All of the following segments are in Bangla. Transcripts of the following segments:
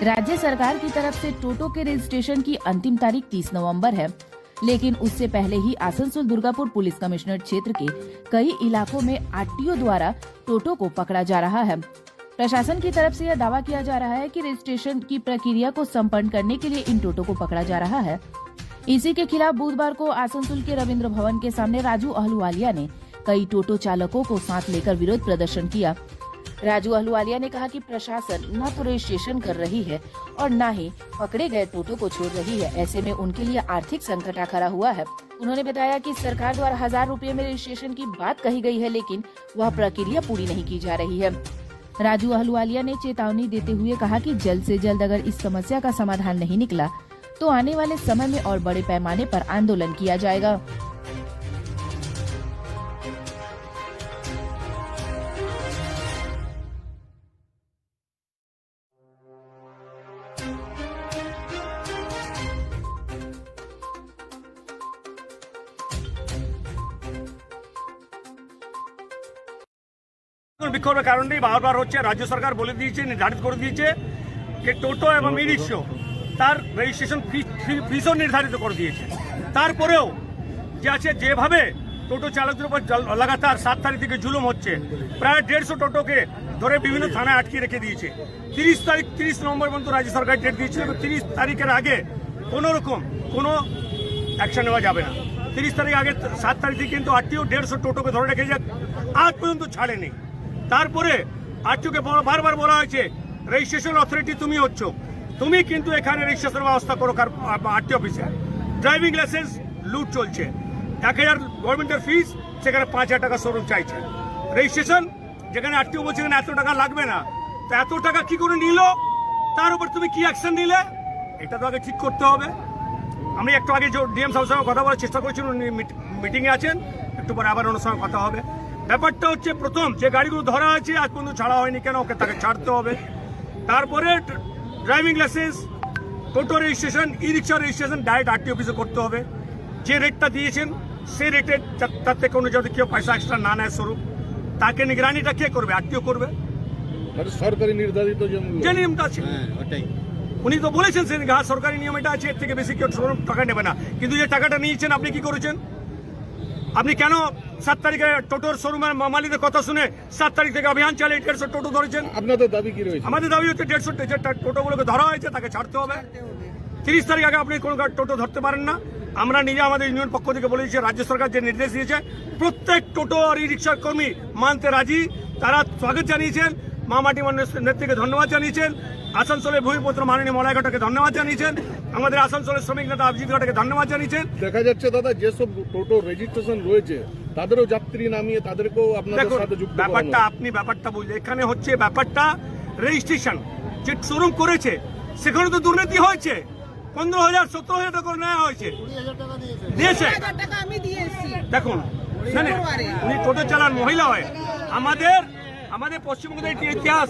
राज्य सरकार की तरफ से टोटो के रजिस्ट्रेशन की अंतिम तारीख 30 नवंबर है, लेकिन उससे पहले ही आसनसोल दुर्गापुर पुलिस कमिश्नर क्षेत्र के कई इलाकों में आरटीओ द्वारा टोटो को पकड़ा जा रहा है। प्रशासन की तरफ से यह दावा किया जा रहा है कि रजिस्ट्रेशन की प्रक्रिया को संपन्न करने के लिए इन टोटो को पकड़ा जा रहा है। इसी के खिलाफ बुधवार को आसनसोल के रविंद्र भवन के सामने राजू अहलुवालिया ने कई टोटो चालकों को साथ लेकर विरोध प्रदर्शन किया। राजू अहलुवालिया ने कहा कि प्रशासन न तो रजिस्ट्रेशन कर रही है और न ही पकड़े गए टोटो को छोड़ रही है। ऐसे में उनके लिए आर्थिक संकट खड़ा हुआ है। उन्होंने बताया कि सरकार द्वारा 1000 रुपए में रजिस्ट्रेशन की बात कही गई है, लेकिन वह प्रक्रिया पूरी नहीं की जा रही है। राजू अहलुवालिया ने चेतावनी देते हुए कहा कि जल्द से जल्द अगर इस समस्या का समाधान नहीं निकला तो आने वाले समय में और बड़े पैमाने पर आंदोलन किया जाएगा। বিক্ষোভের কারণেই বারবার হচ্ছে। রাজ্য সরকার বলে দিয়েছে, নির্ধারিত করে দিয়েছে যে টোটো এবং ই রিক্সা তার রেজিস্ট্রেশন ফিসও নির্ধারিত করে দিয়েছে। তারপরেও যে আছে যেভাবে টোটো চালকদের উপর লাগাতার 7 তারিখ থেকে জুলুম হচ্ছে, প্রায় 150 টোটোকে ধরে বিভিন্ন থানায় আটকে রেখে দিয়েছে। 30 নভেম্বর পর্যন্ত রাজ্য সরকার ডেট দিয়েছিল, 30 তারিখের আগে কোনো রকম কোনো অ্যাকশন নেওয়া যাবে না। 30 তারিখ আগে 7 তারিখ থেকে কিন্তু আরটিও 150 টোটোকে ধরে রেখে আজ পর্যন্ত ছাড়েনি। তারপরে আরটিওকে বারবার বলা হয়েছে রেজিস্ট্রেশন অথরিটি তুমি হচ্ছ, তুমি কিন্তু এখানে রেজিস্ট্রেশন ব্যবস্থা করো। আরটিও অফিসে ড্রাইভিং লাইসেন্স লুট চলছে, 1000 গভর্নমেন্টের ফিস, সেখানে 5000 টাকা শোরুম চাইছে। রেজিস্ট্রেশন যেখানে আরটিও বলছে এত টাকা লাগবে না, তো এত টাকা কি করে নিল, তার উপর তুমি কি অ্যাকশন নিলে, এটা তো আগে ঠিক করতে হবে। আমি একটু আগে ডিএম সাহেবের সঙ্গে কথা বলার চেষ্টা করেছিলাম, উনি মিটিংয়ে আছেন, একটু পরে আবার ওনার সঙ্গে কথা হবে। ব্যাপারটা হচ্ছে প্রথম যে গাড়িগুলো ধরা আছে আজ পর্যন্ত ছাড়া হয়নি কেন, ওকে তাকে ছাড়তে হবে। তারপরে ড্রাইভিং লাইসেন্স, টোটো রেজিস্ট্রেশন, ই রিক্সা রেজিস্ট্রেশন ডাইরেক্ট আরটিও অফিসে করতে হবে। যে রেটটা দিয়েছেন সেই রেটে তার থেকে কোনো যদি কেউ পয়সা এক্সট্রা না নেয় স্বরূপ, তাকে নিগরানিটা কে করবে? আরটিও করবে। সরকারি নির্ধারিত যে নিয়মটা আছে উনি তো বলেছেন সরকারি নিয়ম এটা আছে, এর থেকে বেশি কেউ শোরুম টাকা নেবে না। কিন্তু যে টাকাটা নিয়েছেন আপনি কি করেছেন? আপনি কেন 7 তারিখে টোটোর শোরুমের মালিকদের কথা শুনে 7 তারিখ থেকে অভিযান চালিয়ে 150 টোটো ধরেছেন? আপনাদের দাবি কি রয়েছে? আমাদের দাবি হচ্ছে 150 যে টোটোগুলোকে ধরা হয়েছে তাকে ছাড়তে হবে। 30 তারিখ আগে আপনি কোনো টোটো ধরতে পারেন না। আমরা নিজে আমাদের ইউনিয়ন পক্ষ থেকে বলে দিয়েছি, রাজ্য সরকার যে নির্দেশ দিয়েছে প্রত্যেক টোটো আর ই রিক্সার কর্মী মানতে রাজি। তারা স্বাগত জানিয়েছেন, মামাটি নেত্রীকে ধন্যবাদ জানিয়েছেন, আসানসোলের ভূমিপুত্র মাননীয় মলয়ঘাটকে ধন্যবাদ জানিয়েছেন, আমাদের আসানসোলের শ্রমিক নেতা অভিজিৎ ঘাটকে ধন্যবাদ জানিয়েছেন। দেখা যাচ্ছে দাদা যেসব টোটো রেজিস্ট্রেশন রয়েছে তাদেরও যাত্রী নামিয়ে তাদেরকেও আপনাদের সাথে যুক্ত করা ব্যাপারটা আপনি ব্যাপারটা বুঝলেন। এখানে হচ্ছে ব্যাপারটা রেজিস্ট্রেশন যে শোরুম করেছে সেখানে তো দুর্নীতি হয়েছে। 15,000 17,000 টাকা নেওয়া হয়েছে, দিয়েছে। দেখুন উনি টোটো চালান মহিলা হয়। আমাদের পশ্চিমবঙ্গের ইতিহাস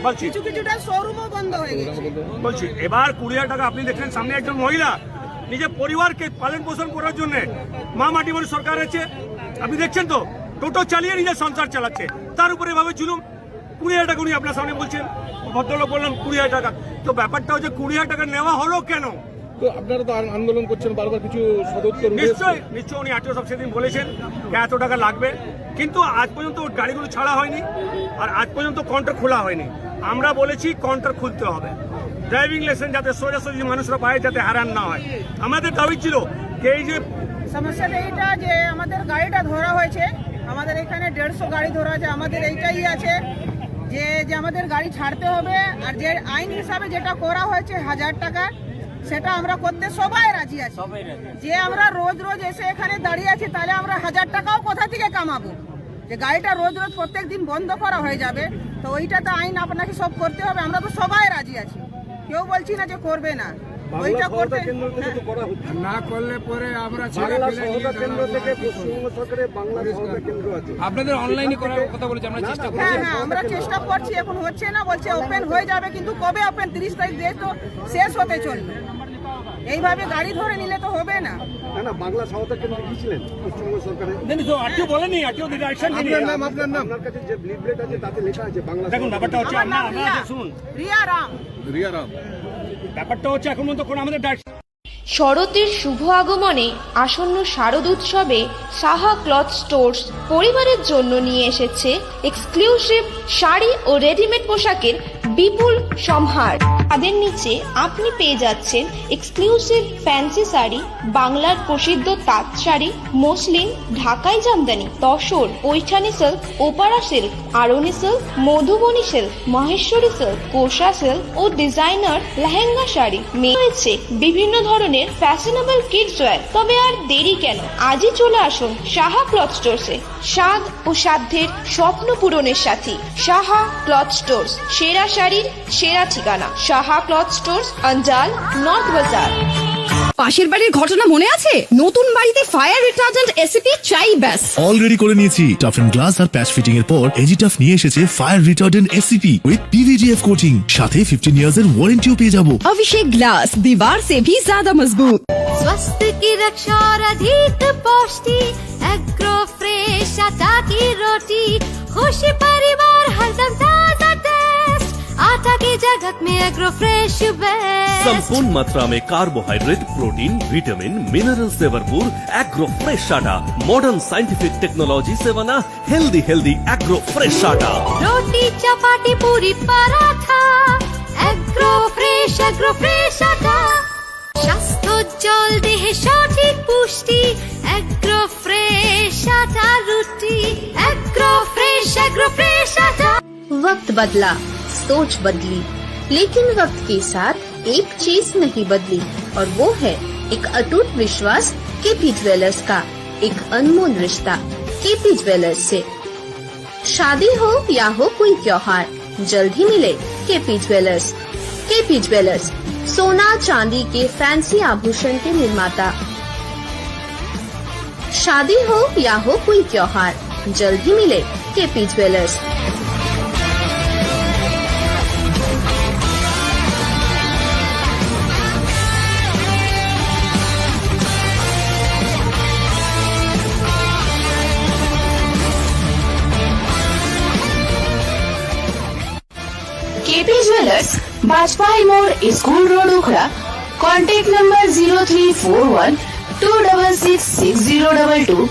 বলছি, কিছুটা শোরুমও বন্ধ হয়ে গেছে বলছি। এবার 20,000 টাকা আপনি দেখলেন, সামনে একজন মহিলা নিজের পরিবারকে পালন পোষণ করার জন্য মা মাটি বলে সরকার আছে, আপনি দেখছেন তো, টোটো চালিয়ে নিজের সংসার চালাচ্ছে, তার উপরে এভাবে জুলুম। 20,000 টাকা উনি আপনার সামনে বলছেন, ভদ্রলোক বললাম 20,000 টাকা। তো ব্যাপারটা হচ্ছে 20,000 টাকা নেওয়া হলো কেন? তো আপনারা তো আন্দোলন করছেন বারবার, কিছু সদুত্তর নিশ্চয়ই উনি আরটিও সব সেদিন বলেছেন এত টাকা লাগবে, কিন্তু আজ পর্যন্ত গাড়িগুলো ছাড়া হয়নি আর আজ পর্যন্ত কাউন্টার খোলা হয়নি। আমরা বলেছি কাউন্টার খুলতে হবে, ড্রাইভিং লাইসেন্স যাতে সোজাসুজি মানুষরা পায়, যাতে হারান না হয়। আমাদের দাবি ছিল এই যে সমস্যাটা এইটা যে আমাদের গাড়িটা ধরা হয়েছে, আমাদের এখানে 150 গাড়ি ধরা আছে, আমাদের এইটাই আছে যে আমাদের গাড়ি ছাড়তে হবে। আর যে আইন হিসাবে যেটা করা হয়েছে 1000 টাকা, সেটা আমরা করতে সবাই রাজি আছি। যে আমরা রোজ এসে এখানে দাঁড়িয়ে আছি, তাহলে আমরা 1000 টাকাও কোথা থেকে কামাবো? যে গাড়িটা রোজ প্রত্যেক দিন বন্ধ করা হয়ে যাবে, তো ওইটা তো আইন আপনাকে সব করতে হবে। আমরা তো সবাই রাজি আছি, কেউ বলছি না যে করবে না। ওইটা করতে না করলে পরে আমরা আপনাদের অনলাইনে করার কথা বলেছি, আমরা চেষ্টা করছি। হ্যাঁ আমরা চেষ্টা করছি, এখন হচ্ছে না, বলছে ওপেন হয়ে যাবে, কিন্তু কবে ওপেন? 30 তারিখ দিয়ে তো শেষ হতে চলবে। এইভাবে গাড়ি ধরে নিলে তো হবে না। না বাংলা সহায়তা কেন্দ্রে গিয়েছিলেন পশ্চিমবঙ্গ সরকারের? আরটিও বলেনি, আরটিও ডিরেকশন দিনি। আপনার নাম আপনার কাছে যে লিফলেট আছে তাতে লেখা আছে বাংলা। দেখুন ব্যাপারটা হচ্ছে আমার নাম আমরা রিয়া। শুনুন, রিয়া রাম। রিয়া রাম। ব্যাপারটা হচ্ছে এখন পর্যন্ত কোনো আমাদের ডাইরেকশন শরতের শুভ আগমনে আসন্ন শারদ উৎসবে সাহা ক্লথ স্টোর্স পরিবারের জন্য নিয়ে এসেছে এক্সক্লুসিভ শাড়ি ও রেডিমেড পোশাকের বিপুল সম্ভার। তাদের নিচে আপনি পেয়ে যাচ্ছেন এক্সক্লুসিভ ফ্যান্সি শাড়ি, বাংলার প্রসিদ্ধ তাঁত শাড়ি, মসলিন, ঢাকাই জামদানি, তসর, পৈঠানি সিল্ক, ওপারা silk, Arni silk, Madhubani silk, Maheshwari silk, Kosa silk ও ডিজাইনার লেহেঙ্গা শাড়ি। রয়েছে বিভিন্ন ধরনের ফ্যাশনেবল কিডস ওয়্যার। তবে আর দেরি কেন, আজই চলে আসুন সাহা ক্লথ স্টোরসে। স্বাদ ও সাধ্যের স্বপ্ন পূরণের সাথী সাহা ক্লথ স্টোরস, সেরা শাড়ির সেরা ঠিকানা সাহা ক্লথ স্টোরস, অঞ্জাল, নর্থ বাজার। পাশের বাড়ির ঘটনা মনে আছে? নতুন বাড়িতে ফায়ার রিটার্জেন্ট এসিপি চাই ব্যাস। অলরেডি করে নিয়েছি। টাফ এন্ড গ্লাস আর প্যাচ ফিটিং এর পর এজিটাফ নিয়ে এসেছে fire retardant ACP with PVDF coating, সাথে 15 ইয়ার্স এর ওয়ারেন্টিও পেয়ে যাবো। अभिषेक ग्लास दीवार से भी ज्यादा मजबूत। स्वास्थ्य की रक्षा और अधिक पौष्टि, एग्रो फ्रेश आटा की रोटी, खुशी परिवार हरदम ताजा टेस्ट, आटा की जगत में एग्रो फ्रेश बेस्ट। संपूर्ण मात्रा में कार्बोहाइड्रेट, प्रोटीन, विटामिन, मिनरल से भरपूर एग्रो फ्रेश आटा, मॉडर्न साइंटिफिक टेक्नोलॉजी से बना हेल्दी एग्रो फ्रेश आटा। रोटी चपाटी पूरी पराठा, एग्रो फ्रेश आटा। স্বাস্থ্য জল দেহে সঠিক পুষ্টি, एग्रो फ्रेश आटा रोटी, एग्रो फ्रेश आटा। वक्त बदला, सोच बदली, लेकिन वक्त के साथ एक चीज नहीं बदली, और वो है एक अटूट विश्वास केपी ज्वेलर्स का, एक अनमोल रिश्ता केपी ज्वेलर्स से। शादी हो या हो कोई त्योहार, जल्द ही मिले केपी ज्वेलर्स। केपी ज्वेलर्स, सोना चांदी के फैंसी आभूषण के निर्माता। शादी हो या हो कोई त्योहार, जल्द ही मिले KP jewellers. KP jewellers, Bajpai मोड़, school road, Ukhra. Contact number 0341 266 6022।